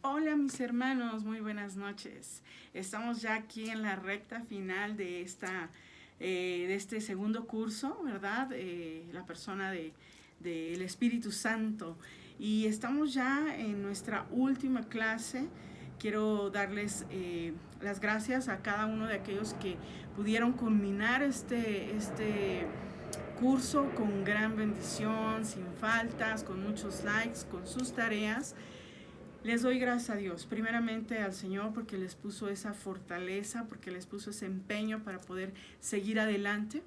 Hola mis hermanos, muy buenas noches. Estamos ya aquí en la recta final de este segundo curso, ¿verdad? La persona del Espíritu Santo. Y estamos ya en nuestra última clase. Quiero darles las gracias a cada uno de aquellos que pudieron culminar este curso con gran bendición, sin faltas, con muchos likes, con sus tareas. Les doy gracias a Dios, primeramente al Señor porque les puso esa fortaleza, porque les puso ese empeño para poder seguir adelante.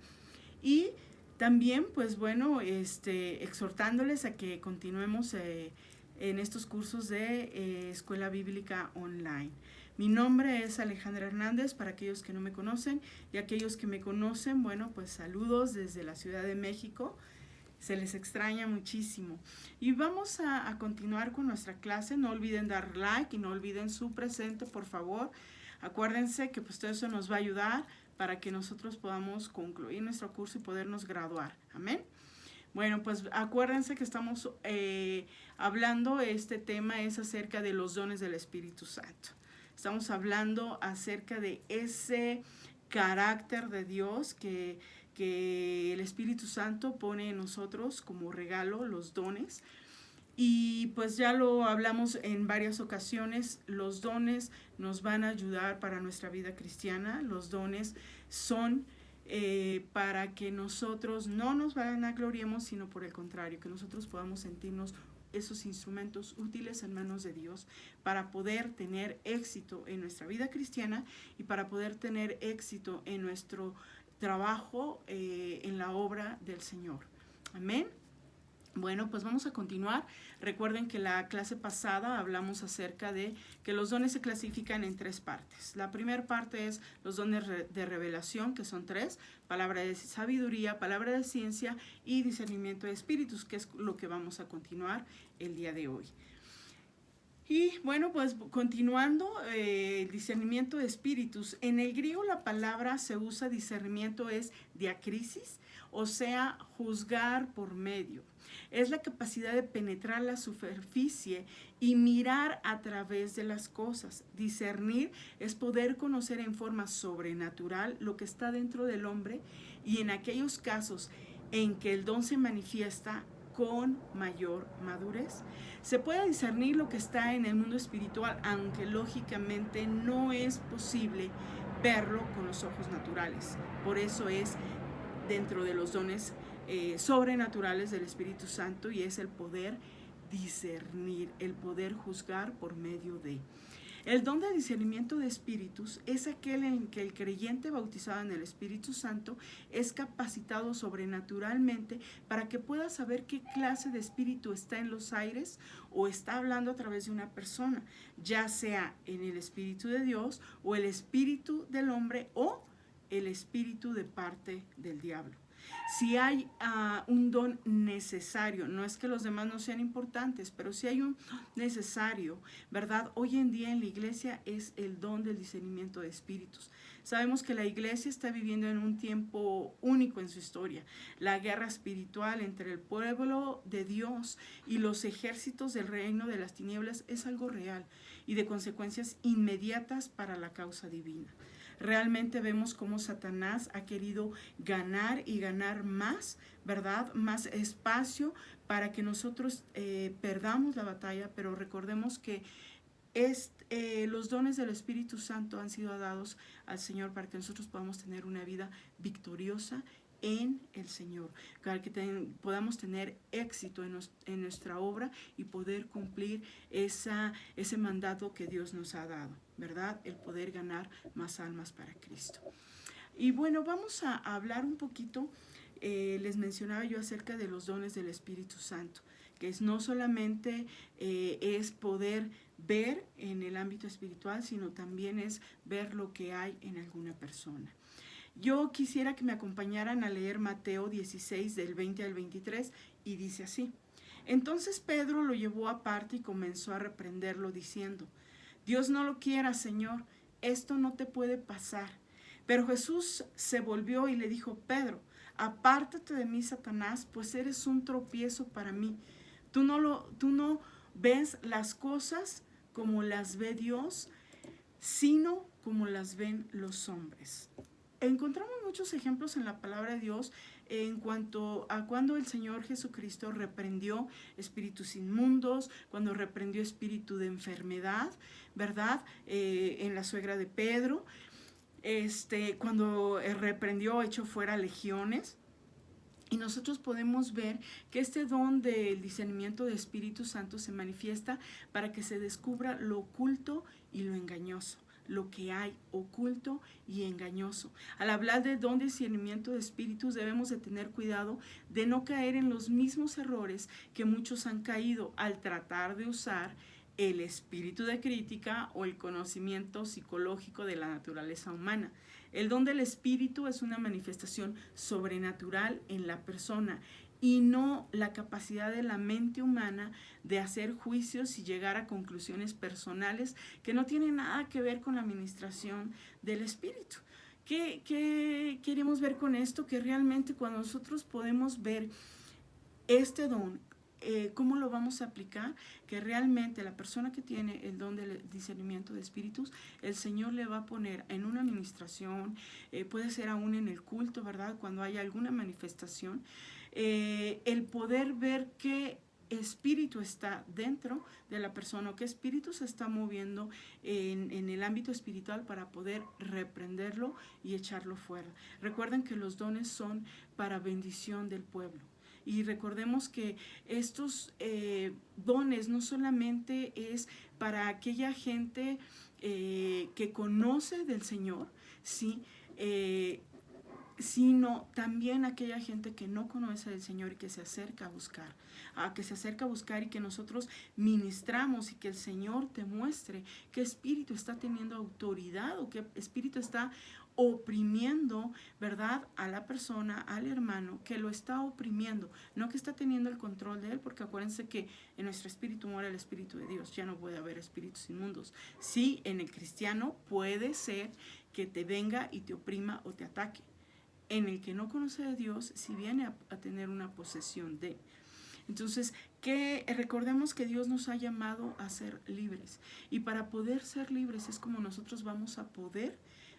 Y también, pues bueno, exhortándoles a que continuemos en estos cursos de Escuela Bíblica Online. Mi nombre es Alejandra Hernández, para aquellos que no me conocen, y aquellos que me conocen, bueno, pues saludos desde la Ciudad de México. Se les extraña muchísimo. Y vamos a continuar con nuestra clase. No olviden dar like y no olviden su presente, por favor. Acuérdense que pues todo eso nos va a ayudar para que nosotros podamos concluir nuestro curso y podernos graduar. Amén. Bueno, pues acuérdense que estamos hablando, este tema es acerca de los dones del Espíritu Santo. Estamos hablando acerca de ese carácter de Dios que el Espíritu Santo pone en nosotros como regalo, los dones. Y pues ya lo hablamos en varias ocasiones, los dones nos van a ayudar para nuestra vida cristiana, los dones son para que nosotros no nos vanagloriemos, sino por el contrario, que nosotros podamos sentirnos esos instrumentos útiles en manos de Dios para poder tener éxito en nuestra vida cristiana y para poder tener éxito en nuestro trabajo en la obra del Señor. Amén. Bueno, pues vamos a continuar. Recuerden que la clase pasada hablamos acerca de que los dones se clasifican en tres partes. La primera parte es los dones de revelación, que son tres: palabra de sabiduría, palabra de ciencia y discernimiento de espíritus, que es lo que vamos a continuar el día de hoy. Y bueno, pues continuando, el discernimiento de espíritus. En el griego la palabra se usa, discernimiento es diacrisis, o sea, juzgar por medio. Es la capacidad de penetrar la superficie y mirar a través de las cosas. Discernir es poder conocer en forma sobrenatural lo que está dentro del hombre, y en aquellos casos en que el don se manifiesta con mayor madurez. Se puede discernir lo que está en el mundo espiritual, aunque lógicamente no es posible verlo con los ojos naturales. Por eso es dentro de los dones sobrenaturales del Espíritu Santo, y es el poder discernir, el poder juzgar por medio de. El don de discernimiento de espíritus es aquel en que el creyente bautizado en el Espíritu Santo es capacitado sobrenaturalmente para que pueda saber qué clase de espíritu está en los aires o está hablando a través de una persona, ya sea en el Espíritu de Dios o el espíritu del hombre o el espíritu de parte del diablo. Si hay un don necesario, no es que los demás no sean importantes, pero si hay un necesario, ¿verdad? Hoy en día en la iglesia es el don del discernimiento de espíritus. Sabemos que la iglesia está viviendo en un tiempo único en su historia. La guerra espiritual entre el pueblo de Dios y los ejércitos del reino de las tinieblas es algo real y de consecuencias inmediatas para la causa divina. Realmente vemos cómo Satanás ha querido ganar y ganar más, ¿verdad? Más espacio para que nosotros perdamos la batalla, pero recordemos que los dones del Espíritu Santo han sido dados al Señor para que nosotros podamos tener una vida victoriosa en el Señor, para que podamos tener éxito en nuestra obra y poder cumplir ese mandato que Dios nos ha dado, ¿verdad? El poder ganar más almas para Cristo. Y bueno, vamos a hablar un poquito, les mencionaba yo acerca de los dones del Espíritu Santo, que es no solamente es poder ver en el ámbito espiritual, sino también es ver lo que hay en alguna persona. Yo quisiera que me acompañaran a leer Mateo 16 del 20 al 23 y dice así: entonces Pedro lo llevó aparte y comenzó a reprenderlo diciendo: Dios no lo quiera, Señor, esto no te puede pasar. Pero Jesús se volvió y le dijo: Pedro, apártate de mí, Satanás, pues eres un tropiezo para mí. Tú no ves las cosas, como las ve Dios, sino como las ven los hombres. Encontramos muchos ejemplos en la palabra de Dios en cuanto a cuando el Señor Jesucristo reprendió espíritus inmundos, cuando reprendió espíritu de enfermedad, ¿verdad? En la suegra de Pedro, cuando reprendió, echó fuera legiones. Y nosotros podemos ver que este don del discernimiento de Espíritu Santo se manifiesta para que se descubra lo oculto y lo engañoso, lo que hay oculto y engañoso. Al hablar de don de discernimiento de espíritus, debemos de tener cuidado de no caer en los mismos errores que muchos han caído al tratar de usar el espíritu de crítica o el conocimiento psicológico de la naturaleza humana. El don del espíritu es una manifestación sobrenatural en la persona y no la capacidad de la mente humana de hacer juicios y llegar a conclusiones personales que no tienen nada que ver con la administración del espíritu. ¿Qué queremos ver con esto? Que realmente cuando nosotros podemos ver este don, ¿cómo lo vamos a aplicar? Que realmente la persona que tiene el don del discernimiento de espíritus, el Señor le va a poner en una administración, puede ser aún en el culto, ¿verdad? Cuando haya alguna manifestación, el poder ver qué espíritu está dentro de la persona o qué espíritu se está moviendo en el ámbito espiritual para poder reprenderlo y echarlo fuera. Recuerden que los dones son para bendición del pueblo. Y recordemos que estos dones no solamente es para aquella gente que conoce del Señor, ¿sí? Sino también aquella gente que no conoce del Señor y que se acerca a buscar y que nosotros ministramos y que el Señor te muestre qué espíritu está teniendo autoridad o qué espíritu está oprimiendo, ¿verdad? A la persona, al hermano, que lo está oprimiendo, no que está teniendo el control de él, porque acuérdense que en nuestro espíritu mora el Espíritu de Dios, ya no puede haber espíritus inmundos. Sí, en el cristiano puede ser que te venga y te oprima o te ataque. En el que no conoce de Dios, si viene a tener una posesión de. Entonces, que recordemos que Dios nos ha llamado a ser libres. Y para poder ser libres es como nosotros vamos a poder,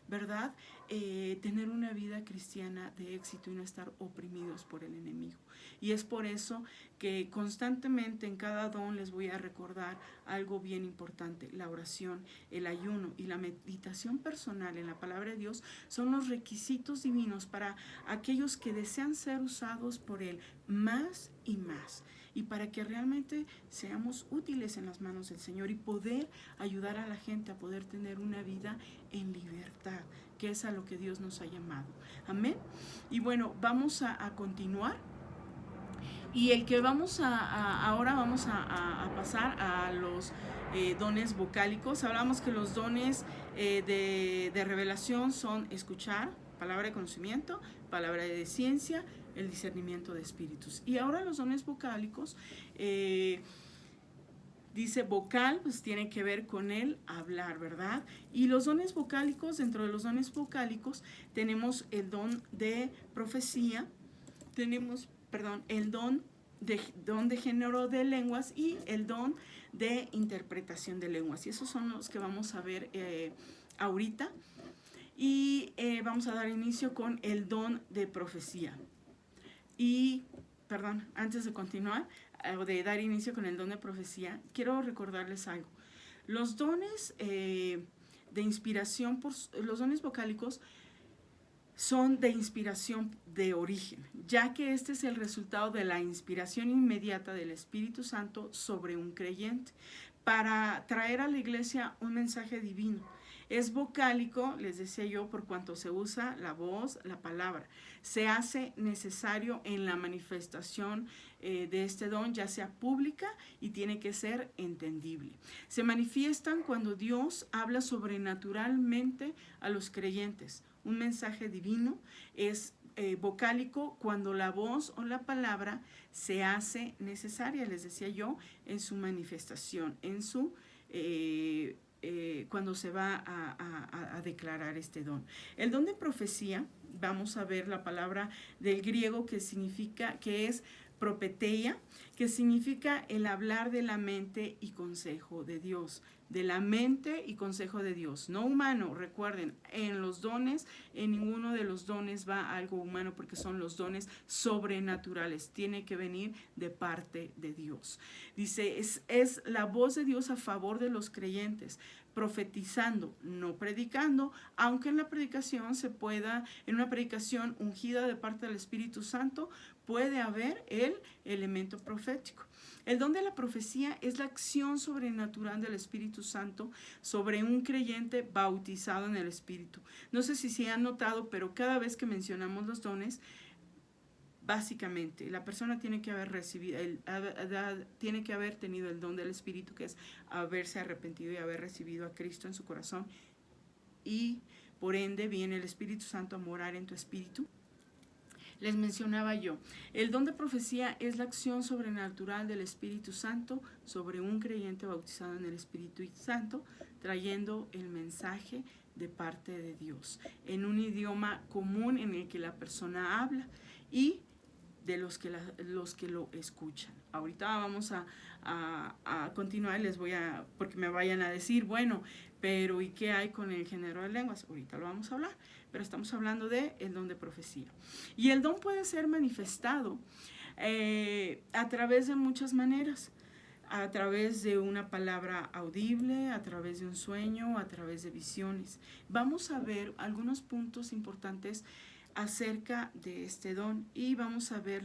¿verdad? Tener una vida cristiana de éxito y no estar oprimidos por el enemigo. Y es por eso que constantemente en cada don les voy a recordar algo bien importante. La oración, el ayuno y la meditación personal en la palabra de Dios son los requisitos divinos para aquellos que desean ser usados por Él más y más. Y para que realmente seamos útiles en las manos del Señor y poder ayudar a la gente a poder tener una vida en libertad, que es a lo que Dios nos ha llamado. Amén. Y bueno, vamos a continuar. Y el que ahora vamos a pasar a los dones vocálicos. Hablamos que los dones de revelación son escuchar, palabra de conocimiento, palabra de ciencia, el discernimiento de espíritus. Y ahora los dones vocálicos, dice vocal, pues tiene que ver con el hablar, ¿verdad? Y los dones vocálicos, dentro de los dones vocálicos, tenemos el don de profecía, tenemos, el don de género de lenguas y el don de interpretación de lenguas. Y esos son los que vamos a ver ahorita. Y vamos a dar inicio con el don de profecía. Y, antes de continuar, de dar inicio con el don de profecía, quiero recordarles algo. Los dones de inspiración, los dones vocálicos son de inspiración de origen, ya que este es el resultado de la inspiración inmediata del Espíritu Santo sobre un creyente para traer a la iglesia un mensaje divino. Es vocálico, les decía yo, por cuanto se usa la voz, la palabra. Se hace necesario en la manifestación de este don, ya sea pública y tiene que ser entendible. Se manifiestan cuando Dios habla sobrenaturalmente a los creyentes. Un mensaje divino es vocálico cuando la voz o la palabra se hace necesaria, les decía yo, en su manifestación, en su cuando se va a declarar este don. El don de profecía, vamos a ver la palabra del griego que significa, que es propeteia, que significa el hablar de la mente y consejo de Dios. De la mente y consejo de Dios, no humano. Recuerden, en los dones, en ninguno de los dones va algo humano, porque son los dones sobrenaturales. Tiene que venir de parte de Dios. Dice, es la voz de Dios a favor de los creyentes, profetizando, no predicando, aunque en la predicación se pueda, en una predicación ungida de parte del Espíritu Santo, puede haber el elemento profético. El don de la profecía es la acción sobrenatural del Espíritu Santo sobre un creyente bautizado en el Espíritu. No sé si se han notado, pero cada vez que mencionamos los dones, básicamente la persona tiene que haber recibido, tiene que haber tenido el don del Espíritu, que es haberse arrepentido y haber recibido a Cristo en su corazón, y por ende viene el Espíritu Santo a morar en tu espíritu. Les mencionaba yo, el don de profecía es la acción sobrenatural del Espíritu Santo sobre un creyente bautizado en el Espíritu Santo, trayendo el mensaje de parte de Dios, en un idioma común en el que la persona habla y de los que lo escuchan. Ahorita vamos a continuar y les voy a, porque me vayan a decir, bueno, pero ¿y qué hay con el género de lenguas? Ahorita lo vamos a hablar, pero estamos hablando de el don de profecía. Y el don puede ser manifestado a través de muchas maneras, a través de una palabra audible, a través de un sueño, a través de visiones. Vamos a ver algunos puntos importantes acerca de este don y vamos a ver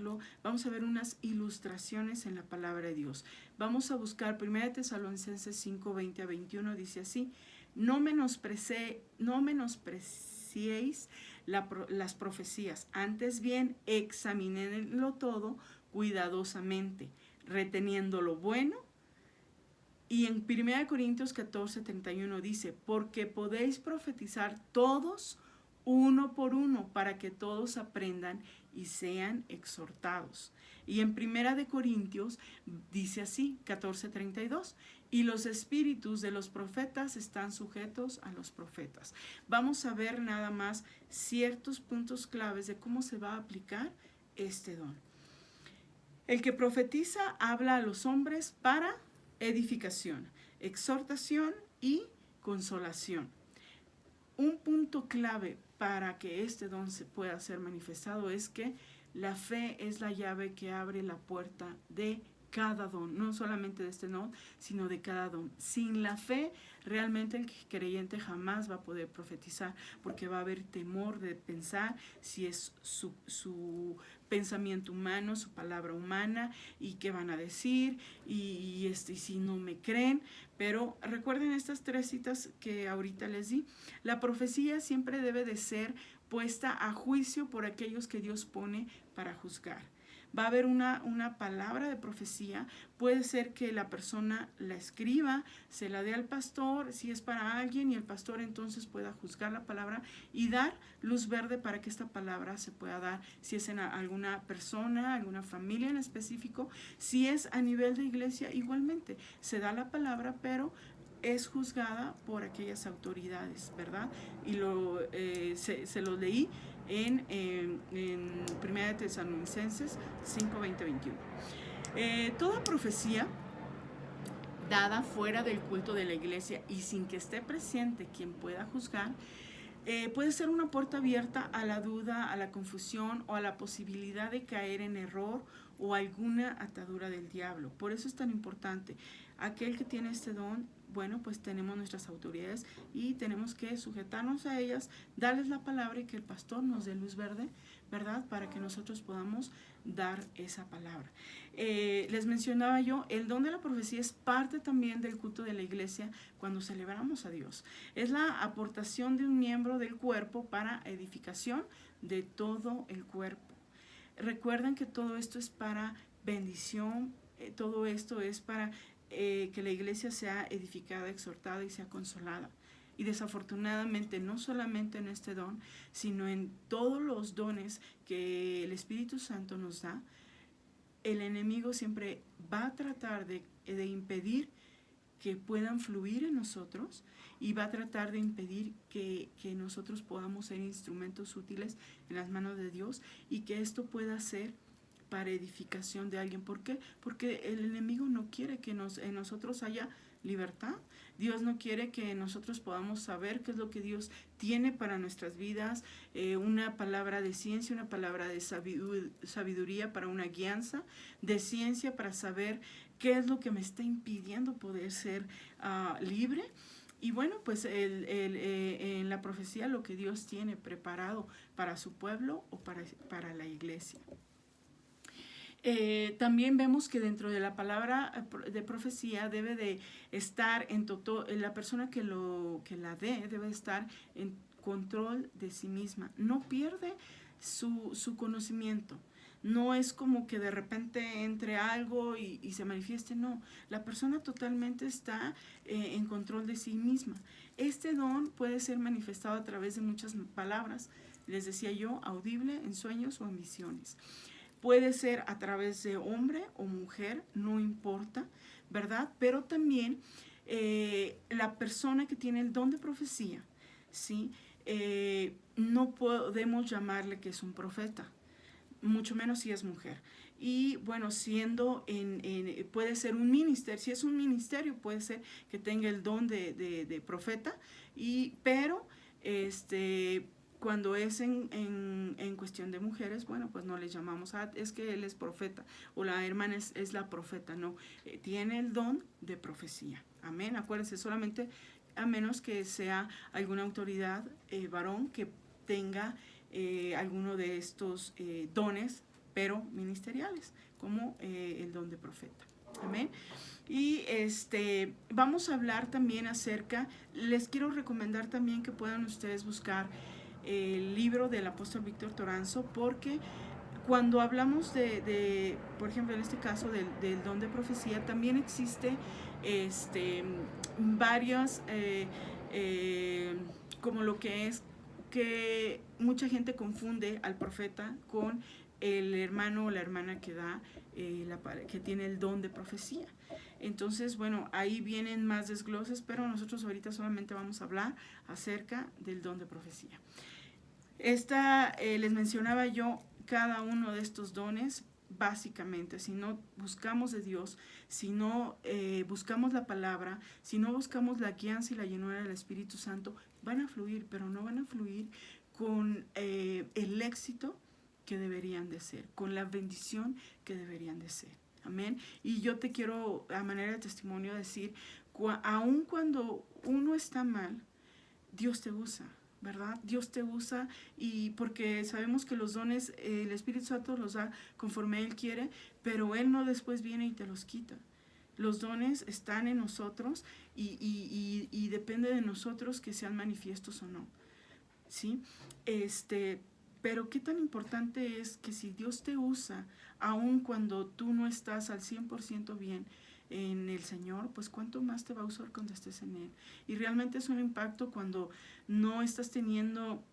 unas ilustraciones en la palabra de Dios. Vamos a buscar 1 Tesalonicenses 5, 20 a 21, dice así: no menospreciéis las profecías, antes bien examinénlo todo cuidadosamente, reteniendo lo bueno. Y en 1 Corintios 14, 31 dice: porque podéis profetizar todos uno por uno, para que todos aprendan y sean exhortados. Y en 1 Corintios dice así, 14:32, y los espíritus de los profetas están sujetos a los profetas. Vamos a ver nada más ciertos puntos claves de cómo se va a aplicar este don. El que profetiza habla a los hombres para edificación, exhortación y consolación. Un punto clave para que este don se pueda ser manifestado es que la fe es la llave que abre la puerta de cada don, no solamente de este don, sino de cada don. Sin la fe, realmente el creyente jamás va a poder profetizar, porque va a haber temor de pensar si es su pensamiento humano, su palabra humana, y qué van a decir, y si no me creen. Pero recuerden estas 3 citas que ahorita les di. La profecía siempre debe de ser puesta a juicio por aquellos que Dios pone para juzgar. Va a haber una palabra de profecía, puede ser que la persona la escriba, se la dé al pastor, si es para alguien, y el pastor entonces pueda juzgar la palabra y dar luz verde para que esta palabra se pueda dar, si es en alguna persona, alguna familia en específico. Si es a nivel de iglesia, igualmente se da la palabra, pero es juzgada por aquellas autoridades, ¿verdad? Y se lo leí en 1 Tesalonicenses 5, 20, 21. Toda profecía dada fuera del culto de la iglesia y sin que esté presente quien pueda juzgar, puede ser una puerta abierta a la duda, a la confusión o a la posibilidad de caer en error o alguna atadura del diablo. Por eso es tan importante. Aquel que tiene este don, bueno, pues tenemos nuestras autoridades y tenemos que sujetarnos a ellas, darles la palabra y que el pastor nos dé luz verde, ¿verdad? Para que nosotros podamos dar esa palabra. Les mencionaba yo, el don de la profecía es parte también del culto de la iglesia cuando celebramos a Dios. Es la aportación de un miembro del cuerpo para edificación de todo el cuerpo. Recuerden que todo esto es para bendición, todo esto es para que la iglesia sea edificada, exhortada y sea consolada. Y desafortunadamente, no solamente en este don, sino en todos los dones que el Espíritu Santo nos da, el enemigo siempre va a tratar de impedir que puedan fluir en nosotros y va a tratar de impedir que nosotros podamos ser instrumentos útiles en las manos de Dios y que esto pueda ser para edificación de alguien. ¿Por qué? Porque el enemigo no quiere que en nosotros haya libertad. Dios no quiere que nosotros podamos saber qué es lo que Dios tiene para nuestras vidas, una palabra de ciencia, una palabra de sabiduría para una guianza, de ciencia para saber qué es lo que me está impidiendo poder ser libre. Y bueno, pues en la profecía lo que Dios tiene preparado para su pueblo o para la iglesia. También vemos que dentro de la palabra de profecía debe de estar la persona que la dé debe estar en control de sí misma. No pierde su conocimiento. No es como que de repente entre algo y se manifieste, no. La persona totalmente está en control de sí misma. Este don puede ser manifestado a través de muchas palabras, les decía yo, audible, en sueños o en visiones. Puede ser a través de hombre o mujer, no importa, ¿verdad? Pero también la persona que tiene el don de profecía, ¿sí? No podemos llamarle que es un profeta, mucho menos si es mujer. Y bueno, puede ser un ministerio, si es un ministerio puede ser que tenga el don de profeta, pero cuando es en cuestión de mujeres, bueno, pues no le llamamos es que él es profeta o la hermana es la profeta, no, tiene el don de profecía. Amén, acuérdense, solamente a menos que sea alguna autoridad varón que tenga alguno de estos dones, pero ministeriales, como el don de profeta. Amén. Y vamos a hablar también les quiero recomendar también que puedan ustedes buscar el libro del apóstol Víctor Toranzo, porque cuando hablamos por ejemplo, en este caso del don de profecía, también existe varias, como lo que es que mucha gente confunde al profeta con el hermano o la hermana que que tiene el don de profecía. Entonces, bueno, ahí vienen más desgloses, pero nosotros ahorita solamente vamos a hablar acerca del don de profecía. Les mencionaba yo cada uno de estos dones. Básicamente, si no buscamos de Dios, si no buscamos la palabra, si no buscamos la guianza y la llenura del Espíritu Santo, van a fluir, pero no van a fluir con el éxito que deberían de ser, con la bendición que deberían de ser. Amén. Y yo te quiero, a manera de testimonio, decir, aun cuando uno está mal, Dios te usa, ¿verdad? Dios te usa, y porque sabemos que los dones, el Espíritu Santo los da conforme Él quiere, pero Él no después viene y te los quita. Los dones están en nosotros y depende de nosotros que sean manifiestos o no, ¿sí? Pero qué tan importante es que si Dios te usa, aun cuando tú no estás al 100% bien en el Señor, pues cuánto más te va a usar cuando estés en Él. Y realmente es un impacto cuando no estás teniendo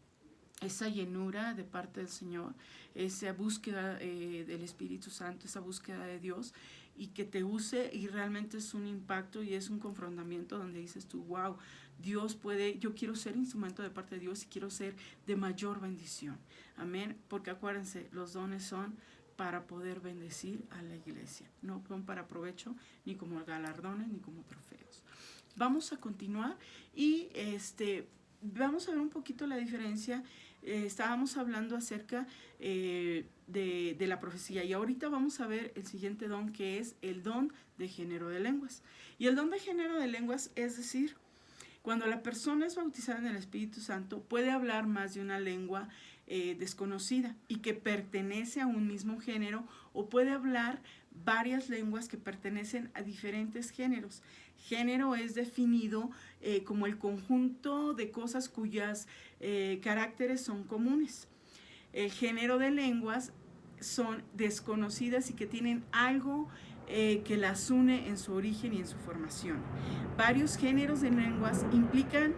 esa llenura de parte del Señor, esa búsqueda del Espíritu Santo, esa búsqueda de Dios, y que te use, y realmente es un impacto y es un confrontamiento donde dices tú, wow, Dios puede, yo quiero ser instrumento de parte de Dios y quiero ser de mayor bendición. Amén, porque acuérdense, los dones son para poder bendecir a la iglesia, no son para provecho, ni como galardones, ni como trofeos. Vamos a continuar y vamos a ver un poquito la diferencia. Estábamos hablando acerca de la profecía, y ahorita vamos a ver el siguiente don, que es el don de género de lenguas. Y el don de género de lenguas, es decir, cuando la persona es bautizada en el Espíritu Santo, puede hablar más de una lengua desconocida y que pertenece a un mismo género, o puede hablar varias lenguas que pertenecen a diferentes géneros. Género es definido como el conjunto de cosas cuyas caracteres son comunes. El género de lenguas son desconocidas y que tienen algo que las une en su origen y en su formación. Varios géneros de lenguas implican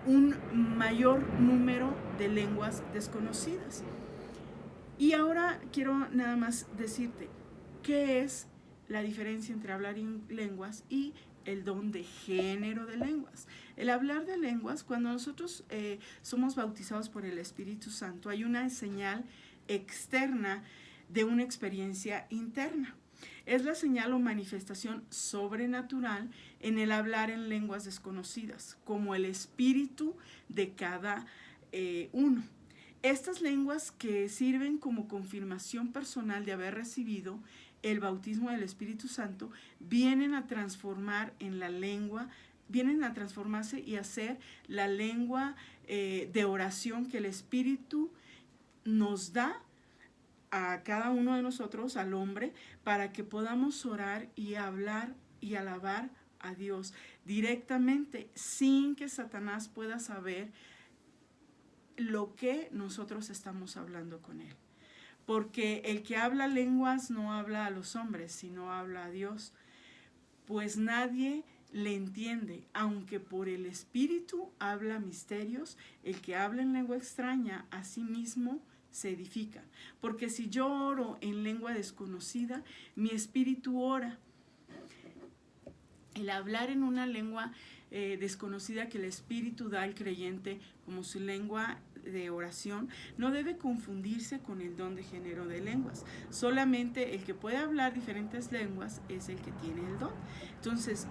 un mayor número de lenguas desconocidas. Y ahora quiero nada más decirte, ¿qué es la diferencia entre hablar en lenguas y el don de género de lenguas? El hablar de lenguas, cuando nosotros somos bautizados por el Espíritu Santo, hay una señal externa de una experiencia interna. Es la señal o manifestación sobrenatural en el hablar en lenguas desconocidas, como el espíritu de cada uno. Estas lenguas que sirven como confirmación personal de haber recibido el bautismo del Espíritu Santo vienen a transformar en la lengua, vienen a transformarse y hacer la lengua de oración que el Espíritu nos da a cada uno de nosotros, al hombre, para que podamos orar y hablar y alabar a Dios directamente, sin que Satanás pueda saber lo que nosotros estamos hablando con él. Porque el que habla lenguas no habla a los hombres, sino habla a Dios. Pues nadie le entiende, aunque por el Espíritu habla misterios. El que habla en lengua extraña a sí mismo se edifica. Porque si yo oro en lengua desconocida, mi espíritu ora. El hablar en una lengua desconocida que el Espíritu da al creyente como su lengua de oración no debe confundirse con el don de género de lenguas. Solamente el que puede hablar diferentes lenguas es el que tiene el don. Entonces,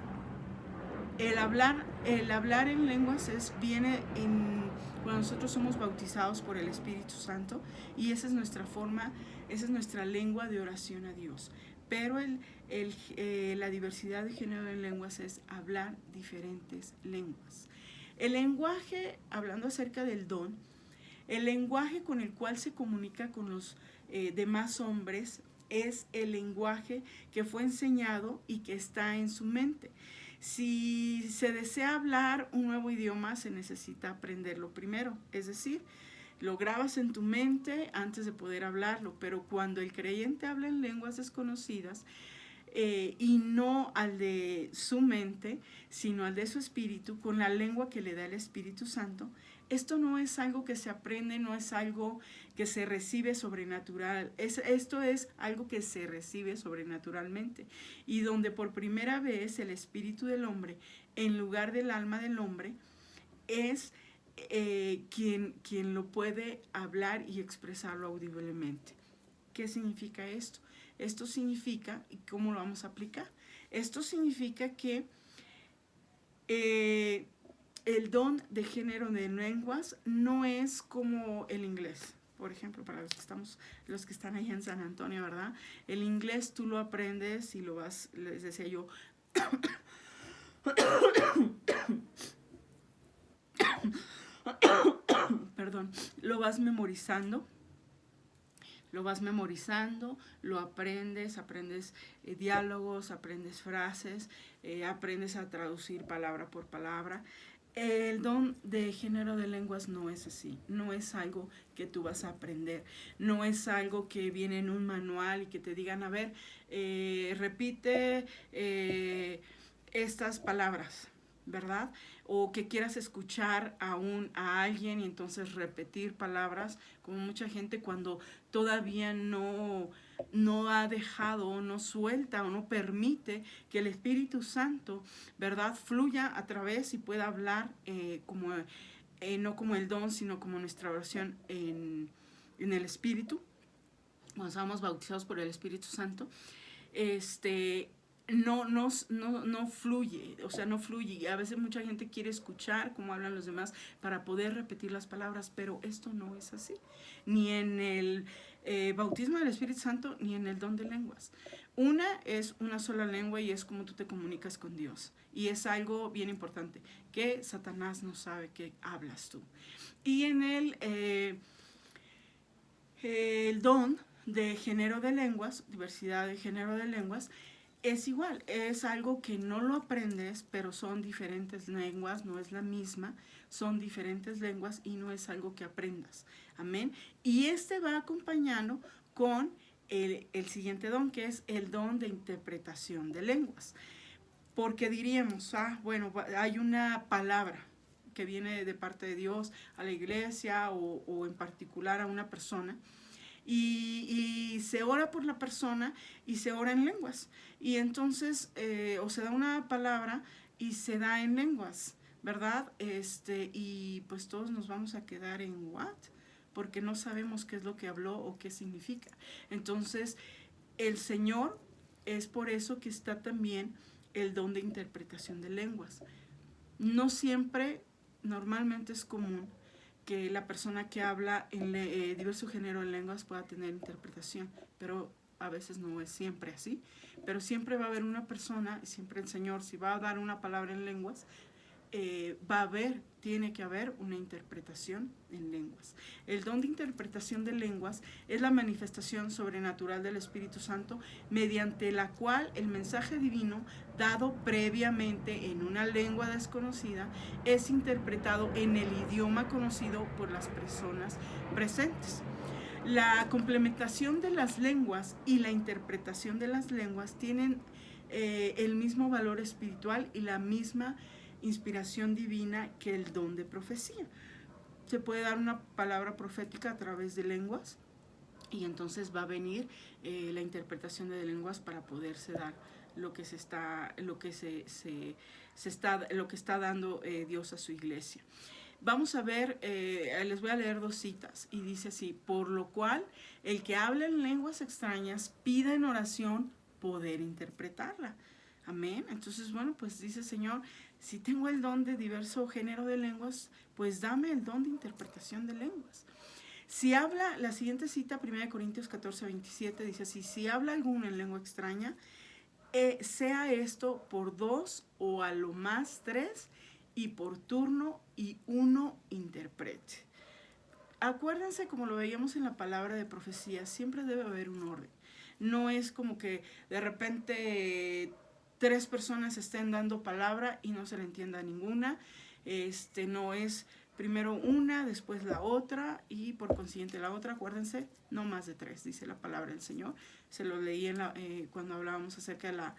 el hablar en lenguas viene cuando nosotros somos bautizados por el Espíritu Santo, y esa es nuestra forma, esa es nuestra lengua de oración a Dios. Pero la diversidad de género de lenguas es hablar diferentes lenguas. El lenguaje, hablando acerca del don, el lenguaje con el cual se comunica con los demás hombres es el lenguaje que fue enseñado y que está en su mente. Si se desea hablar un nuevo idioma, se necesita aprenderlo primero, es decir, lo grabas en tu mente antes de poder hablarlo, pero cuando el creyente habla en lenguas desconocidas, y no al de su mente, sino al de su espíritu, con la lengua que le da el Espíritu Santo, esto no es algo que se aprende, no es algo que se recibe sobrenatural, esto es algo que se recibe sobrenaturalmente, y donde por primera vez el espíritu del hombre, en lugar del alma del hombre, es quien lo puede hablar y expresarlo audiblemente. ¿Qué significa esto? Esto significa, ¿y cómo lo vamos a aplicar? Esto significa que el don de género de lenguas no es como el inglés. Por ejemplo, para los que están allá en San Antonio, ¿verdad? El inglés tú lo aprendes y lo vas, les decía yo, perdón, lo vas memorizando, lo aprendes diálogos, aprendes frases, aprendes a traducir palabra por palabra. El don de género de lenguas no es así, no es algo que tú vas a aprender, no es algo que viene en un manual y que te digan, a ver, repite estas palabras, ¿verdad? O que quieras escuchar a alguien y entonces repetir palabras, como mucha gente cuando todavía no ha dejado, o no suelta o no permite que el Espíritu Santo, ¿verdad?, fluya a través y pueda hablar no como el don, sino como nuestra oración en el Espíritu, cuando estamos bautizados por el Espíritu Santo, no fluye, o sea, no fluye. Y a veces mucha gente quiere escuchar cómo hablan los demás para poder repetir las palabras, pero esto no es así, ni en el bautismo del Espíritu Santo, ni en el don de lenguas. Una es una sola lengua y es como tú te comunicas con Dios. Y es algo bien importante, que Satanás no sabe que hablas tú. Y en el don de género de lenguas, diversidad de género de lenguas, es igual, es algo que no lo aprendes, pero son diferentes lenguas, no es la misma, son diferentes lenguas y no es algo que aprendas. Amén. Y va acompañado con el siguiente don, que es el don de interpretación de lenguas. Porque diríamos, bueno, hay una palabra que viene de parte de Dios a la iglesia o en particular a una persona, y se ora por la persona y se ora en lenguas. Y entonces, o se da una palabra y se da en lenguas, ¿verdad? Y pues todos nos vamos a quedar en ¿what? porque no sabemos qué es lo que habló o qué significa. Entonces, el Señor, es por eso que está también el don de interpretación de lenguas. No siempre, normalmente es común que la persona que habla en diverso género de lenguas pueda tener interpretación, pero a veces no es siempre así. Pero siempre va a haber una persona, y siempre el Señor, si va a dar una palabra en lenguas, tiene que haber una interpretación en lenguas. El don de interpretación de lenguas es la manifestación sobrenatural del Espíritu Santo, mediante la cual el mensaje divino, dado previamente en una lengua desconocida, es interpretado en el idioma conocido por las personas presentes. La complementación de las lenguas y la interpretación de las lenguas tienen el mismo valor espiritual y la misma inspiración divina que el don de profecía. Se puede dar una palabra profética a través de lenguas y entonces va a venir la interpretación de lenguas para poderse dar lo que está dando Dios a su iglesia. Vamos a ver, les voy a leer 2 citas y dice así: por lo cual el que habla en lenguas extrañas pida en oración poder interpretarla. Amén. Entonces, bueno, pues dice el Señor, si tengo el don de diverso género de lenguas, pues dame el don de interpretación de lenguas. Si habla, la siguiente cita, 1 Corintios 14, 27, dice así: si habla alguno en lengua extraña, sea esto por 2 o a lo más 3, y por turno, y uno interprete. Acuérdense, como lo veíamos en la palabra de profecía, siempre debe haber un orden. No es como que de repente 3 personas estén dando palabra y no se le entienda ninguna. No es primero una, después la otra y por consiguiente la otra. Acuérdense, no más de 3, dice la palabra del Señor. Se lo leí cuando hablábamos acerca de la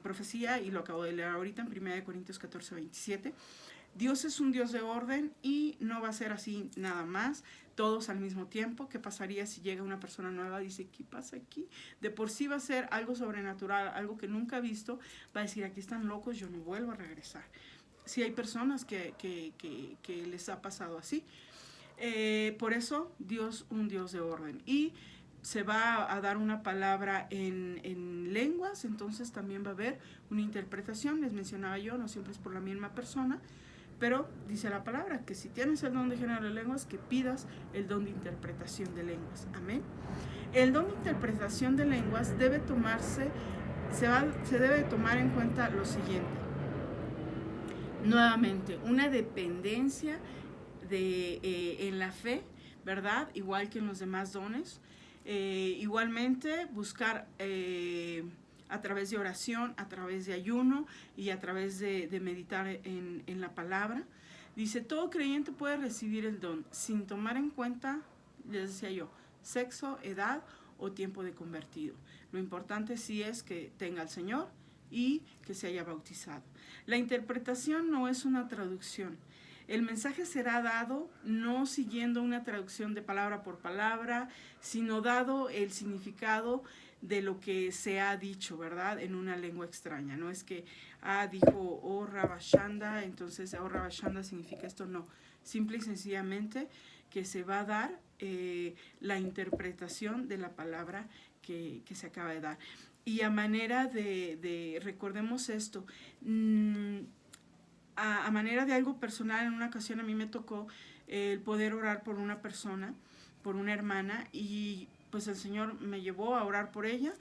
profecía y lo acabo de leer ahorita en 1 Corintios 14, 27. Dios es un Dios de orden y no va a ser así nada más, todos al mismo tiempo. ¿Qué pasaría si llega una persona nueva y dice, ¿qué pasa aquí? De por sí va a ser algo sobrenatural, algo que nunca ha visto, va a decir, aquí están locos, yo no vuelvo a regresar. Sí hay personas que les ha pasado así. Por eso Dios, un Dios de orden. Y se va a dar una palabra en lenguas, entonces también va a haber una interpretación. Les mencionaba yo, no siempre es por la misma persona, pero dice la palabra que si tienes el don de género de lenguas, que pidas el don de interpretación de lenguas. Amén. El don de interpretación de lenguas debe tomarse, se debe tomar en cuenta lo siguiente. Nuevamente, una dependencia en la fe, ¿verdad? Igual que en los demás dones. Igualmente, buscar a través de oración, a través de ayuno y a través de meditar en la palabra. Dice, todo creyente puede recibir el don sin tomar en cuenta, les decía yo, sexo, edad o tiempo de convertido. Lo importante sí es que tenga al Señor y que se haya bautizado. La interpretación no es una traducción. El mensaje será dado no siguiendo una traducción de palabra por palabra, sino dado el significado de lo que se ha dicho, ¿verdad? En una lengua extraña. No es que, dijo, oh Rabashanda, entonces, oh Rabashanda significa esto. No, simple y sencillamente que se va a dar la interpretación de la palabra que se acaba de dar. Y a manera recordemos esto, a manera de algo personal, en una ocasión a mí me tocó el poder orar por una persona, por una hermana, y pues el Señor me llevó a orar por ella.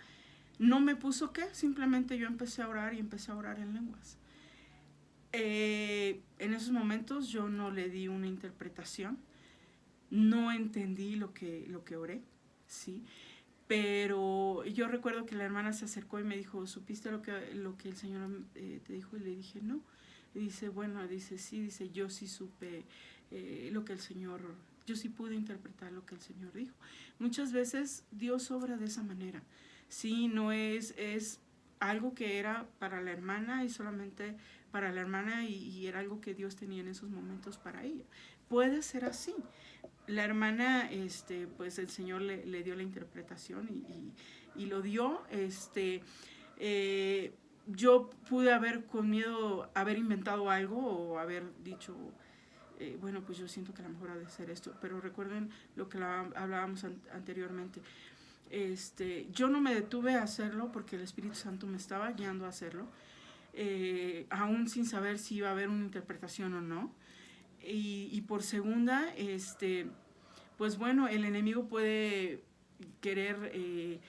No me puso qué, simplemente yo empecé a orar y empecé a orar en lenguas. En esos momentos yo no le di una interpretación, no entendí lo que oré, ¿sí? Pero yo recuerdo que la hermana se acercó y me dijo, ¿supiste lo que el Señor te dijo? Y le dije, no. Y dice, bueno, sí, yo sí supe lo que el Señor, yo sí pude interpretar lo que el Señor dijo. Muchas veces Dios obra de esa manera. Sí, no es algo que era para la hermana y solamente para la hermana y era algo que Dios tenía en esos momentos para ella. Puede ser así. La hermana, pues el Señor le dio la interpretación y lo dio. Yo pude haber con miedo haber inventado algo o haber dicho bueno, pues yo siento que a lo mejor ha de ser esto, pero recuerden lo que hablábamos anteriormente. Yo no me detuve a hacerlo porque el Espíritu Santo me estaba guiando a hacerlo, aún sin saber si iba a haber una interpretación o no. Y por segunda, pues bueno, el enemigo puede querer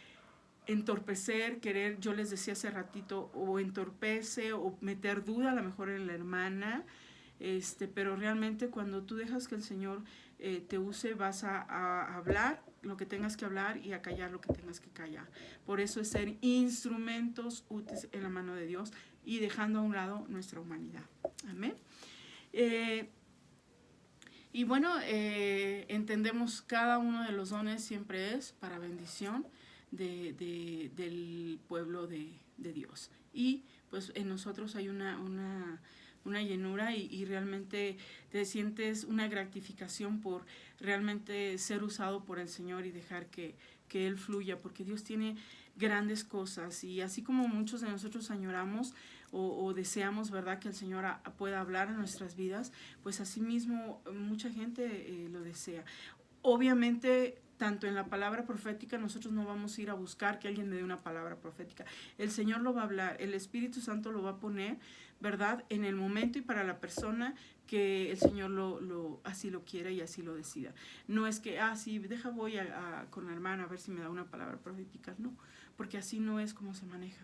entorpecer, yo les decía hace ratito, o entorpece o meter duda a lo mejor en la hermana, pero realmente cuando tú dejas que el Señor te use, vas a hablar lo que tengas que hablar y a callar lo que tengas que callar. Por eso es ser instrumentos útiles en la mano de Dios y dejando a un lado nuestra humanidad. Amén. Y bueno, entendemos cada uno de los dones siempre es para bendición del pueblo de Dios. Y pues en nosotros hay una llenura y realmente te sientes una gratificación por realmente ser usado por el Señor y dejar que Él fluya, porque Dios tiene grandes cosas y así como muchos de nosotros añoramos o deseamos, ¿verdad?, que el Señor pueda hablar en nuestras vidas, pues así mismo mucha gente lo desea. Obviamente, tanto en la palabra profética, nosotros no vamos a ir a buscar que alguien me dé una palabra profética. El Señor lo va a hablar, el Espíritu Santo lo va a poner, ¿verdad?, en el momento y para la persona que el Señor así lo quiera y así lo decida. No es que, sí, voy con la hermana a ver si me da una palabra profética. No, porque así no es como se maneja.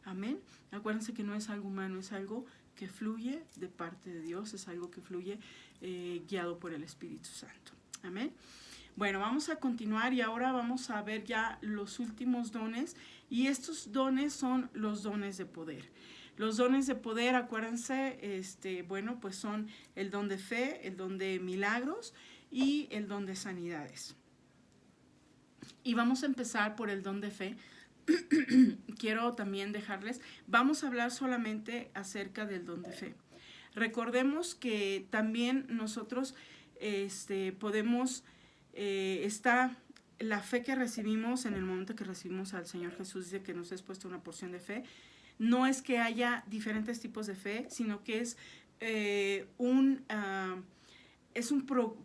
Amén. Acuérdense que no es algo humano, es algo que fluye de parte de Dios, es algo que fluye guiado por el Espíritu Santo. Amén. Bueno, vamos a continuar y ahora vamos a ver ya los últimos dones, y estos dones son los dones de poder. Los dones de poder, acuérdense, bueno, pues son el don de fe, el don de milagros y el don de sanidades. Y vamos a empezar por el don de fe. Quiero también dejarles, vamos a hablar solamente acerca del don de fe. Recordemos que también nosotros podemos, está la fe que recibimos en el momento que recibimos al Señor Jesús, dice que nos es puesto una porción de fe. No es que haya diferentes tipos de fe, sino que es un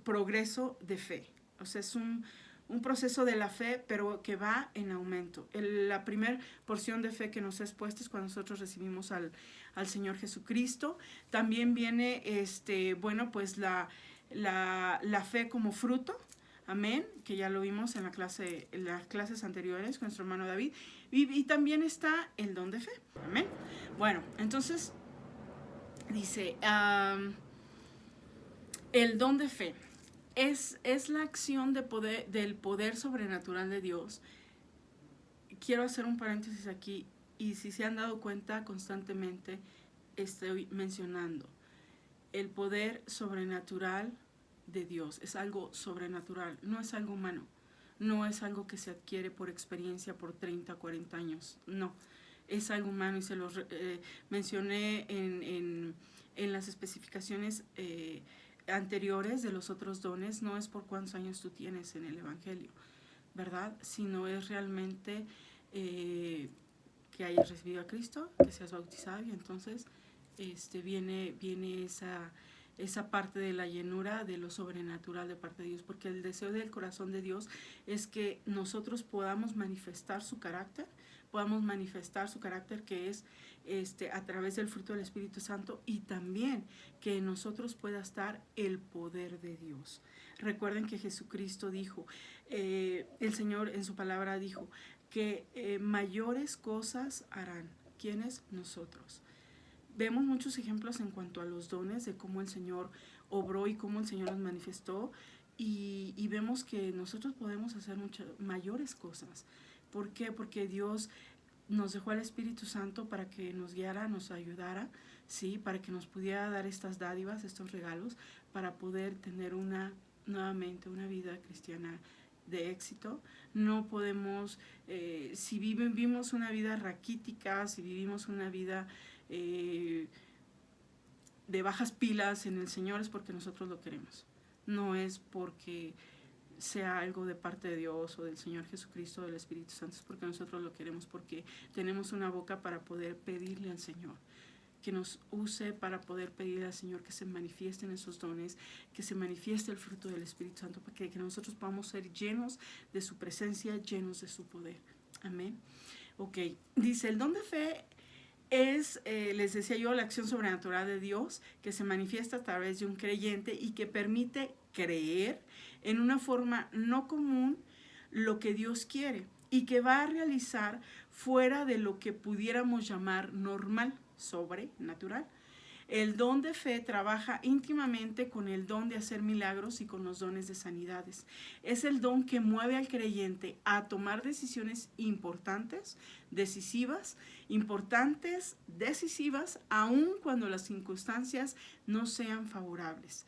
progreso de fe. O sea, es un proceso de la fe, pero que va en aumento. La primera porción de fe que nos es puesta es cuando nosotros recibimos al Señor Jesucristo. También viene, bueno, pues la fe como fruto. Amén, que ya lo vimos en las clases anteriores con nuestro hermano David. Y también está el don de fe. Amén. Bueno, entonces dice, el don de fe es la acción del poder sobrenatural de Dios. Quiero hacer un paréntesis aquí, y si se han dado cuenta, constantemente estoy mencionando el poder sobrenatural de Dios. Es algo sobrenatural, no es algo humano, no es algo que se adquiere por experiencia por 30, 40 años, no, es algo humano, y se los mencioné en las especificaciones anteriores de los otros dones. No es por cuántos años tú tienes en el Evangelio, ¿verdad?, sino es realmente que hayas recibido a Cristo, que seas bautizado, y entonces viene esa parte de la llenura de lo sobrenatural de parte de Dios, porque el deseo del corazón de Dios es que nosotros podamos manifestar su carácter, que es a través del fruto del Espíritu Santo, y también que en nosotros pueda estar el poder de Dios. Recuerden que Jesucristo dijo, el Señor en su palabra dijo que mayores cosas harán. ¿Quiénes? Nosotros. Vemos muchos ejemplos en cuanto a los dones, de cómo el Señor obró y cómo el Señor los manifestó, y vemos que nosotros podemos hacer muchas mayores cosas. ¿Por qué? Porque Dios nos dejó al Espíritu Santo para que nos guiara, nos ayudara, ¿sí?, para que nos pudiera dar estas dádivas, estos regalos, para poder tener nuevamente una vida cristiana de éxito. No podemos, si vivimos una vida raquítica, si vivimos una vida de bajas pilas en el Señor, es porque nosotros lo queremos. No es porque sea algo de parte de Dios o del Señor Jesucristo o del Espíritu Santo, es porque nosotros lo queremos, porque tenemos una boca para poder pedirle al Señor. que nos use para poder pedir al Señor que se manifiesten esos dones, que se manifieste el fruto del Espíritu Santo, para que nosotros podamos ser llenos de su presencia, llenos de su poder. Amén. Ok, dice, el don de fe es, les decía yo, la acción sobrenatural de Dios que se manifiesta a través de un creyente y que permite creer en una forma no común lo que Dios quiere y que va a realizar fuera de lo que pudiéramos llamar normal, sobrenatural. El don de fe trabaja íntimamente con el don de hacer milagros y con los dones de sanidades. Es el don que mueve al creyente a tomar decisiones importantes, decisivas, aun cuando las circunstancias no sean favorables.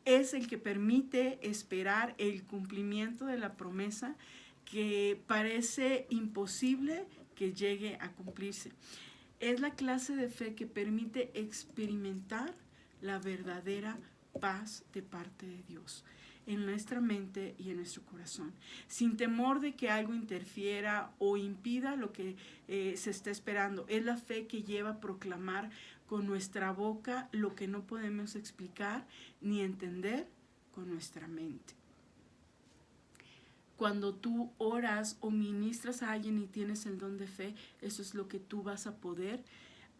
Es el que permite esperar el cumplimiento de la promesa que parece imposible que llegue a cumplirse. Es la clase de fe que permite experimentar la verdadera paz de parte de Dios en nuestra mente y en nuestro corazón, sin temor de que algo interfiera o impida lo que se está esperando. Es la fe que lleva a proclamar con nuestra boca lo que no podemos explicar ni entender con nuestra mente. Cuando tú oras o ministras a alguien y tienes el don de fe, eso es lo que tú vas a poder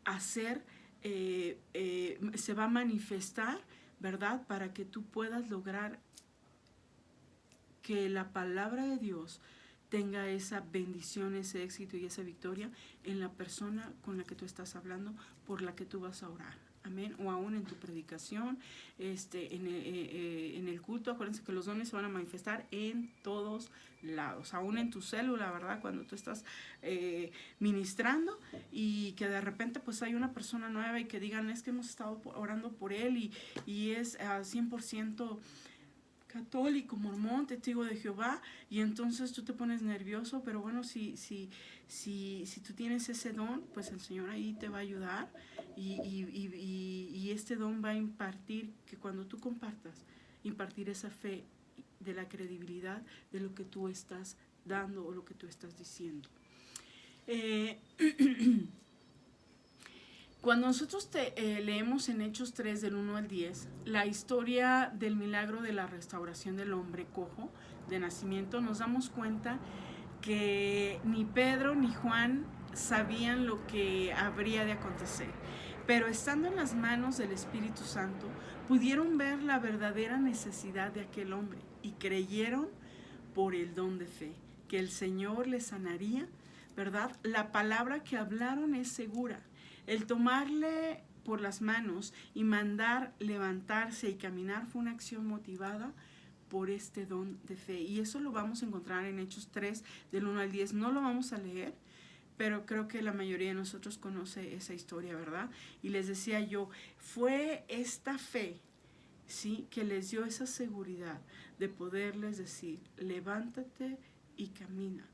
hacer, se va a manifestar, ¿verdad? Para que tú puedas lograr que la palabra de Dios tenga esa bendición, ese éxito y esa victoria en la persona con la que tú estás hablando, por la que tú vas a orar. Amén. O aún en tu predicación, en el culto. Acuérdense que los dones se van a manifestar en todos lados, aún en tu célula, ¿verdad? Cuando tú estás ministrando y que de repente pues hay una persona nueva y que digan, es que hemos estado orando por él y es 100% católico, mormón, testigo de Jehová, y entonces tú te pones nervioso, pero bueno, si tú tienes ese don, pues el Señor ahí te va a ayudar y este don va a impartir, que cuando tú compartas, impartir esa fe de la credibilidad de lo que tú estás dando o lo que tú estás diciendo. Cuando nosotros leemos en Hechos 3 del 1 al 10 la historia del milagro de la restauración del hombre cojo de nacimiento, nos damos cuenta que ni Pedro ni Juan sabían lo que habría de acontecer, pero estando en las manos del Espíritu Santo pudieron ver la verdadera necesidad de aquel hombre y creyeron por el don de fe que el Señor les sanaría, ¿verdad? La palabra que hablaron es segura. El tomarle por las manos y mandar levantarse y caminar fue una acción motivada por este don de fe. Y eso lo vamos a encontrar en Hechos 3, del 1 al 10. No lo vamos a leer, pero creo que la mayoría de nosotros conoce esa historia, ¿verdad? Y les decía yo, fue esta fe, ¿sí?, que les dio esa seguridad de poderles decir, levántate y camina.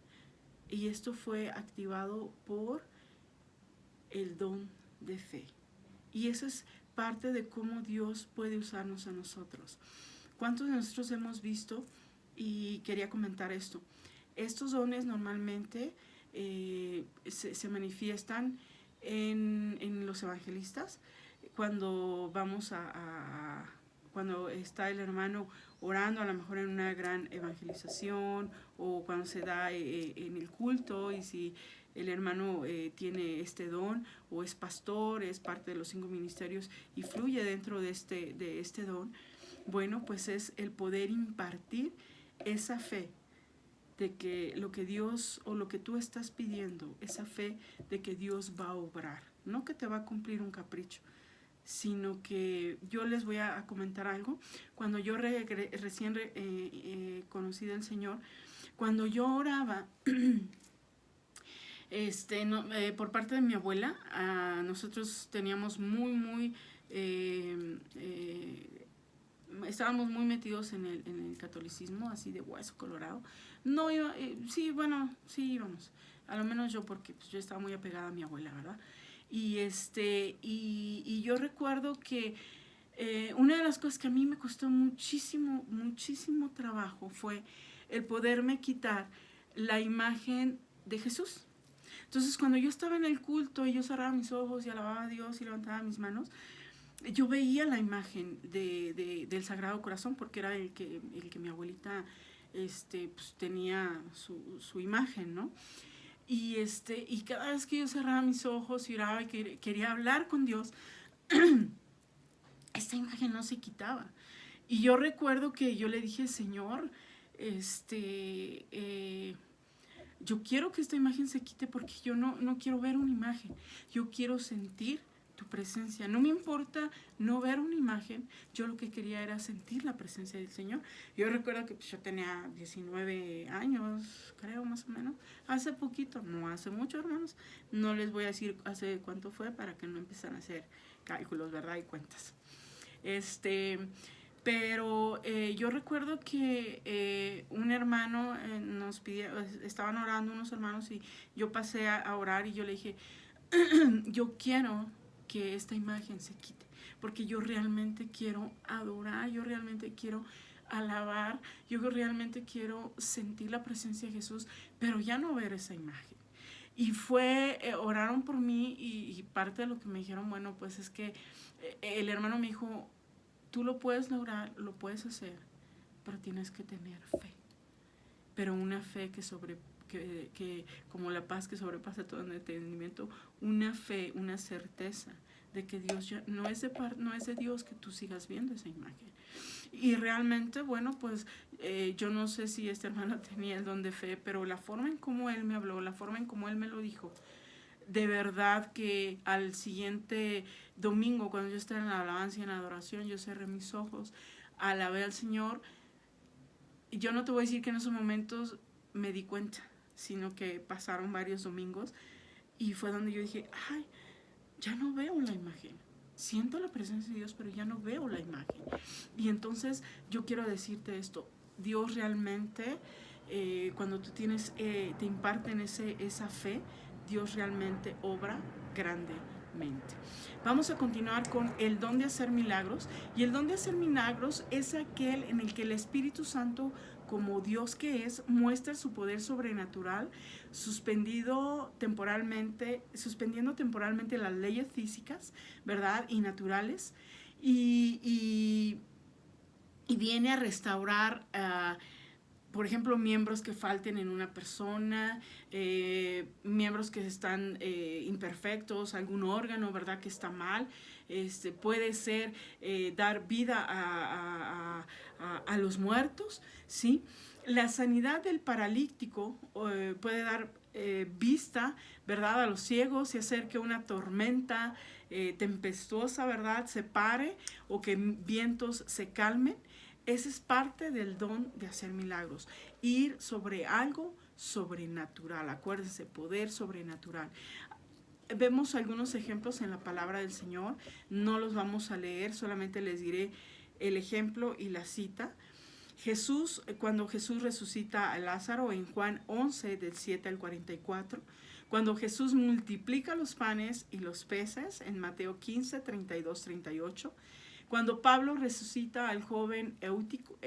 Y esto fue activado por el don de fe. Y eso es parte de cómo Dios puede usarnos a nosotros. ¿Cuántos de nosotros hemos visto? Y quería comentar esto. Estos dones normalmente se manifiestan en los evangelistas. Cuando vamos cuando está el hermano orando, a lo mejor en una gran evangelización, o cuando se da en el culto, y si el hermano tiene este don, o es pastor, es parte de los 5 ministerios y fluye dentro de este don, bueno, pues es el poder impartir esa fe de que lo que Dios o lo que tú estás pidiendo, esa fe de que Dios va a obrar, no que te va a cumplir un capricho, sino que yo les voy a comentar algo. Cuando yo recién conocí del Señor, cuando yo oraba por parte de mi abuela, nosotros teníamos estábamos muy metidos en el catolicismo, así de hueso colorado. No iba, sí íbamos, a lo menos yo, porque pues, yo estaba muy apegada a mi abuela, ¿verdad? Y yo recuerdo que una de las cosas que a mí me costó muchísimo trabajo fue el poderme quitar la imagen de Jesús. Entonces, cuando yo estaba en el culto y yo cerraba mis ojos y alababa a Dios y levantaba mis manos, yo veía la imagen del Sagrado Corazón, porque era el que mi abuelita pues, tenía su imagen, ¿no? Y cada vez que yo cerraba mis ojos y oraba y quería hablar con Dios, esta imagen no se quitaba. Y yo recuerdo que yo le dije, Señor, yo quiero que esta imagen se quite porque yo no quiero ver una imagen, yo quiero sentir tu presencia. No me importa no ver una imagen, yo lo que quería era sentir la presencia del Señor. Yo recuerdo que pues, yo tenía 19 años, creo más o menos, hace poquito, no hace mucho, hermanos. No les voy a decir hace cuánto fue para que no empiecen a hacer cálculos, ¿verdad? Y cuentas. Pero yo recuerdo que un hermano nos pidió, estaban orando unos hermanos y yo pasé a orar y yo le dije, yo quiero que esta imagen se quite, porque yo realmente quiero adorar, yo realmente quiero alabar, yo realmente quiero sentir la presencia de Jesús, pero ya no ver esa imagen. Y oraron por mí y parte de lo que me dijeron, bueno, pues es que el hermano me dijo, tú lo puedes lograr, lo puedes hacer, pero tienes que tener fe. Pero una fe que como la paz que sobrepasa todo entendimiento, una fe, una certeza de que Dios ya no es de Dios que tú sigas viendo esa imagen. Y realmente, bueno, pues yo no sé si este hermano tenía el don de fe, pero la forma en cómo él me habló, la forma en cómo él me lo dijo, de verdad que al siguiente domingo, cuando yo estaba en la alabanza y en la adoración, yo cerré mis ojos, alabé al Señor. Y yo no te voy a decir que en esos momentos me di cuenta, sino que pasaron varios domingos y fue donde yo dije, ay, ya no veo la imagen. Siento la presencia de Dios, pero ya no veo la imagen. Y entonces yo quiero decirte esto, Dios realmente, cuando tú te imparten esa fe, Dios realmente obra grandemente. Vamos a continuar con el don de hacer milagros. Y el don de hacer milagros es aquel en el que el Espíritu Santo, como Dios que es, muestra su poder sobrenatural, suspendiendo temporalmente las leyes físicas, ¿verdad? Y naturales. Y viene a restaurar por ejemplo, miembros que falten en una persona, miembros que están imperfectos, algún órgano, ¿verdad?, que está mal. Puede ser dar vida a los muertos, ¿sí? La sanidad del paralítico puede dar vista, ¿verdad?, a los ciegos y hacer que una tormenta tempestuosa, ¿verdad?, se pare o que vientos se calmen. Ese es parte del don de hacer milagros, ir sobre algo sobrenatural. Acuérdense, poder sobrenatural. Vemos algunos ejemplos en la palabra del Señor, no los vamos a leer, solamente les diré el ejemplo y la cita. Cuando Jesús resucita a Lázaro en Juan 11, del 7 al 44, cuando Jesús multiplica los panes y los peces en Mateo 15, 32, 38, cuando Pablo resucita al joven Eutico,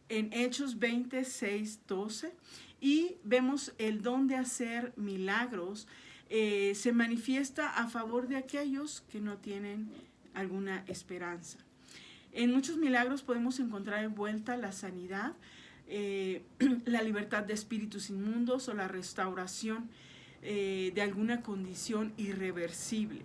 en Hechos 26, 12, y vemos el don de hacer milagros, se manifiesta a favor de aquellos que no tienen alguna esperanza. En muchos milagros podemos encontrar envuelta la sanidad, la libertad de espíritus inmundos o la restauración de alguna condición irreversible.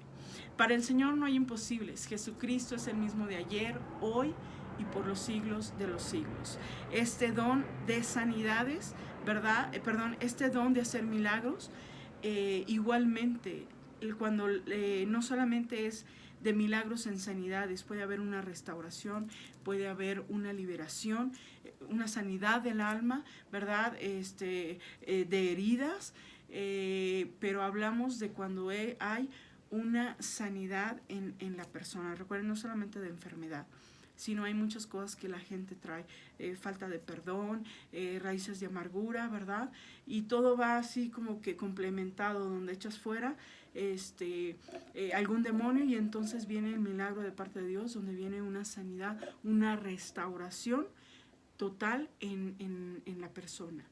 Para el Señor no hay imposibles. Jesucristo es el mismo de ayer, hoy y por los siglos de los siglos. Este don de sanidades, ¿verdad? Este don de hacer milagros, igualmente, cuando no solamente es de milagros en sanidades, puede haber una restauración, puede haber una liberación, una sanidad del alma, ¿verdad? De heridas, pero hablamos de cuando hay una sanidad en la persona. Recuerden, no solamente de enfermedad, sino hay muchas cosas que la gente trae, falta de perdón, raíces de amargura, ¿verdad? Y todo va así como que complementado, donde echas fuera algún demonio y entonces viene el milagro de parte de Dios, donde viene una sanidad, una restauración total en la persona.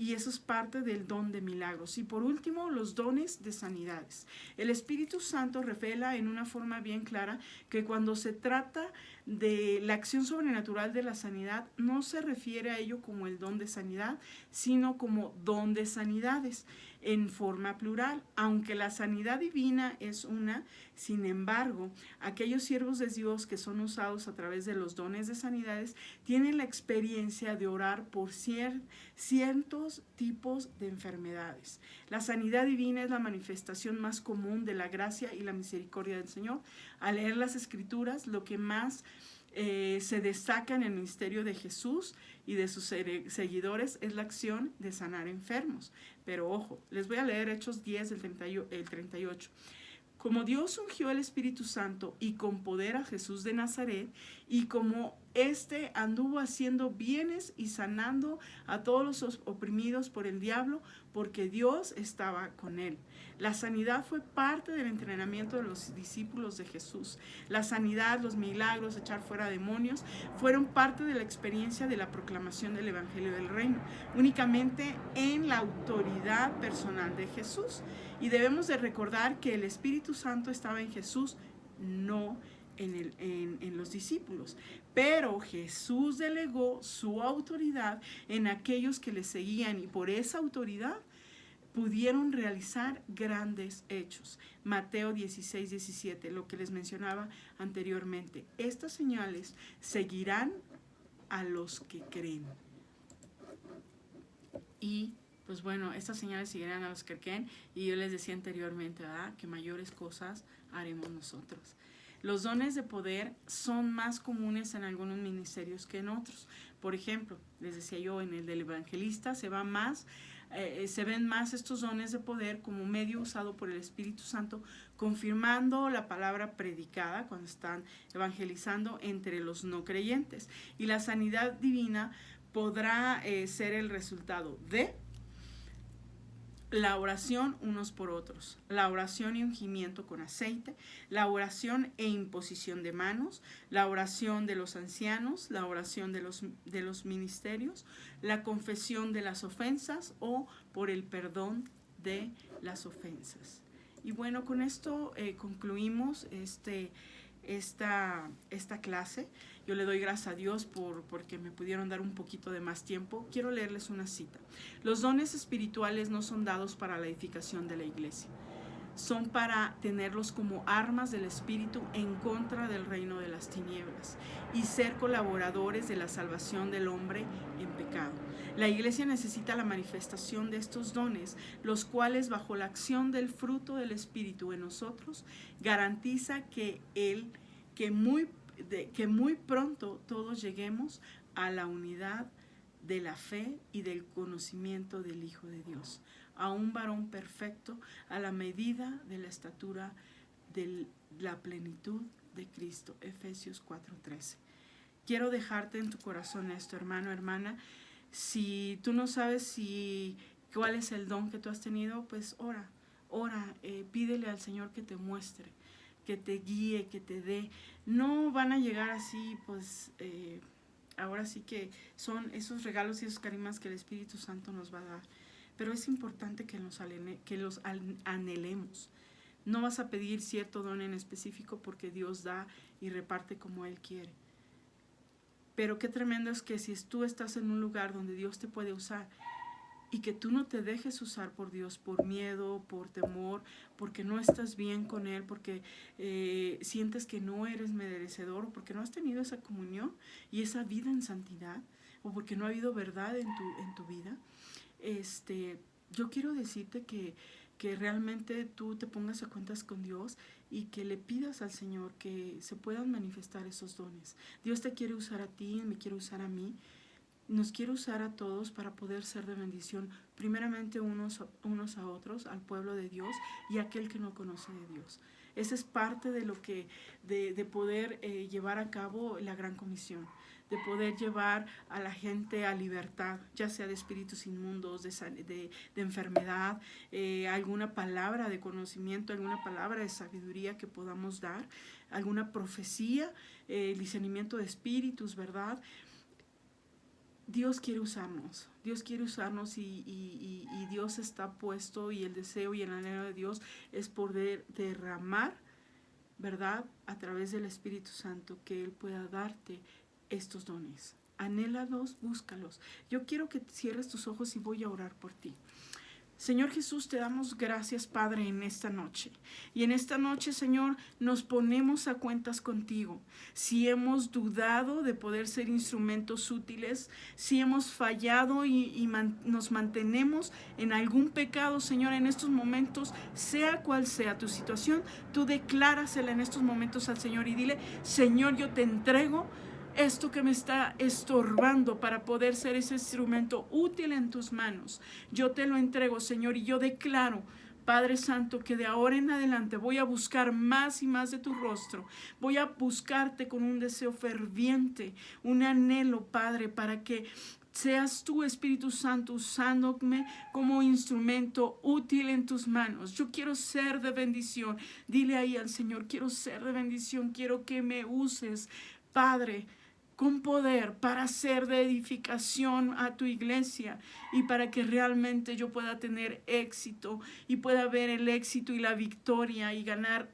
y eso es parte del don de milagros. Y por último, los dones de sanidades. El Espíritu Santo revela en una forma bien clara que cuando se trata de la acción sobrenatural de la sanidad, no se refiere a ello como el don de sanidad, sino como don de sanidades en forma plural. Aunque la sanidad divina es una, sin embargo, aquellos siervos de Dios que son usados a través de los dones de sanidades tienen la experiencia de orar por ciertos tipos de enfermedades. La sanidad divina es la manifestación más común de la gracia y la misericordia del Señor. Al leer las Escrituras, lo que más se destaca en el ministerio de Jesús y de sus seguidores es la acción de sanar enfermos. Pero ojo, les voy a leer Hechos 10, el 38. Como Dios ungió el Espíritu Santo y con poder a Jesús de Nazaret, y como éste anduvo haciendo bienes y sanando a todos los oprimidos por el diablo, porque Dios estaba con él. La sanidad fue parte del entrenamiento de los discípulos de Jesús. La sanidad, los milagros, echar fuera demonios, fueron parte de la experiencia de la proclamación del Evangelio del Reino, únicamente en la autoridad personal de Jesús. Y debemos de recordar que el Espíritu Santo estaba en Jesús, no en los discípulos. Pero Jesús delegó su autoridad en aquellos que le seguían y por esa autoridad pudieron realizar grandes hechos. Mateo 16, 17, lo que les mencionaba anteriormente. Estas señales seguirán a los que creen. Y pues bueno, estas señales seguirán a los que creen, y yo les decía anteriormente, ¿verdad?, que mayores cosas haremos nosotros. Los dones de poder son más comunes en algunos ministerios que en otros. Por ejemplo, les decía yo, en el del evangelista se ven más estos dones de poder como medio usado por el Espíritu Santo, confirmando la palabra predicada cuando están evangelizando entre los no creyentes. Y la sanidad divina podrá ser el resultado de la oración unos por otros, la oración y ungimiento con aceite, la oración e imposición de manos, la oración de los ancianos, la oración de los ministerios, la confesión de las ofensas o por el perdón de las ofensas. Y bueno, con esto concluimos esta clase. Yo le doy gracias a Dios porque me pudieron dar un poquito de más tiempo. Quiero leerles una cita. Los dones espirituales no son dados para la edificación de la iglesia. Son para tenerlos como armas del Espíritu en contra del reino de las tinieblas y ser colaboradores de la salvación del hombre en pecado. La iglesia necesita la manifestación de estos dones, los cuales, bajo la acción del fruto del Espíritu en nosotros, garantiza que muy pronto todos lleguemos a la unidad de la fe y del conocimiento del Hijo de Dios, a un varón perfecto, a la medida de la estatura de la plenitud de Cristo. Efesios 4:13. Quiero dejarte en tu corazón esto, hermano, hermana. Si tú no sabes cuál es el don que tú has tenido, pues ora, pídele al Señor que te muestre, que te guíe, que te dé. No van a llegar así, pues ahora sí que son esos regalos y esos carismas que el Espíritu Santo nos va a dar. Pero es importante que los anhelemos. No vas a pedir cierto don en específico porque Dios da y reparte como Él quiere. Pero qué tremendo es que si tú estás en un lugar donde Dios te puede usar y que tú no te dejes usar por Dios por miedo, por temor, porque no estás bien con Él, porque sientes que no eres merecedor, o porque no has tenido esa comunión y esa vida en santidad, o porque no ha habido verdad en tu vida, yo quiero decirte que realmente tú te pongas a cuentas con Dios y que le pidas al Señor que se puedan manifestar esos dones. Dios te quiere usar a ti, me quiere usar a mí, nos quiere usar a todos para poder ser de bendición, primeramente unos a otros, al pueblo de Dios y a aquel que no conoce de Dios. Esa es parte de lo que de poder llevar a cabo la gran comisión, de poder llevar a la gente a libertad, ya sea de espíritus inmundos, de enfermedad, alguna palabra de conocimiento, alguna palabra de sabiduría que podamos dar, alguna profecía, discernimiento de espíritus, ¿verdad? Dios quiere usarnos. Dios quiere usarnos y Dios está puesto, y el deseo y el anhelo de Dios es poder derramar, ¿verdad?, a través del Espíritu Santo, que Él pueda darte estos dones. Anhélalos, búscalos. Yo quiero que cierres tus ojos y voy a orar por ti. Señor Jesús, te damos gracias, Padre, en esta noche. Y en esta noche, Señor, nos ponemos a cuentas contigo. Si hemos dudado de poder ser instrumentos útiles, si hemos fallado y nos mantenemos en algún pecado, Señor, en estos momentos, sea cual sea tu situación, tú declárasela en estos momentos al Señor y dile: Señor, yo te entrego esto que me está estorbando para poder ser ese instrumento útil en tus manos. Yo te lo entrego, Señor, y yo declaro, Padre Santo, que de ahora en adelante voy a buscar más y más de tu rostro. Voy a buscarte con un deseo ferviente, un anhelo, Padre, para que seas tú, Espíritu Santo, usándome como instrumento útil en tus manos. Yo quiero ser de bendición. Dile ahí al Señor: quiero ser de bendición, quiero que me uses, Padre, con poder, para ser de edificación a tu iglesia, y para que realmente yo pueda tener éxito y pueda ver el éxito y la victoria y ganar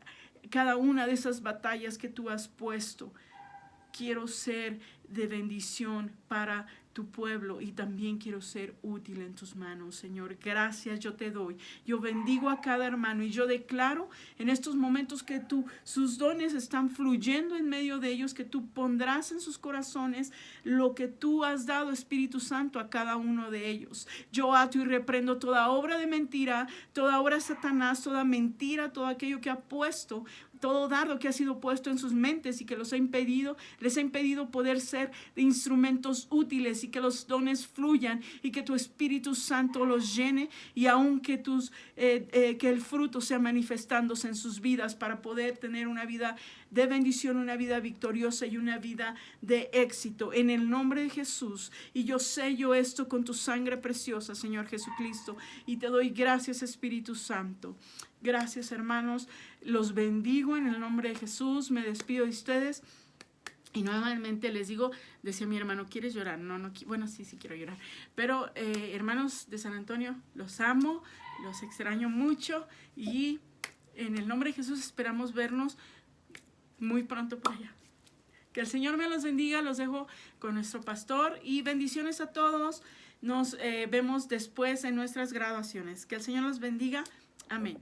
cada una de esas batallas que tú has puesto. Quiero ser de bendición para tu pueblo, y también quiero ser útil en tus manos, Señor. Gracias yo te doy. Yo bendigo a cada hermano, y yo declaro en estos momentos que sus dones están fluyendo en medio de ellos, que tú pondrás en sus corazones lo que tú has dado, Espíritu Santo, a cada uno de ellos. Yo ato y reprendo toda obra de mentira, toda obra de Satanás, toda mentira, todo aquello que ha puesto, todo dardo que ha sido puesto en sus mentes y que les ha impedido poder ser de instrumentos útiles, y que los dones fluyan y que tu Espíritu Santo los llene, y aun que el fruto sea manifestándose en sus vidas para poder tener una vida de bendición, una vida victoriosa y una vida de éxito, en el nombre de Jesús. Y yo sello esto con tu sangre preciosa, Señor Jesucristo, y te doy gracias, Espíritu Santo. Gracias, hermanos, los bendigo en el nombre de Jesús. Me despido de ustedes. Y nuevamente les digo, decía mi hermano: ¿quieres llorar? No, bueno, sí quiero llorar. Pero hermanos de San Antonio, los amo, los extraño mucho, y en el nombre de Jesús esperamos vernos muy pronto por allá. Que el Señor me los bendiga. Los dejo con nuestro pastor, y bendiciones a todos. Nos vemos después en nuestras graduaciones. Que el Señor los bendiga. Amén.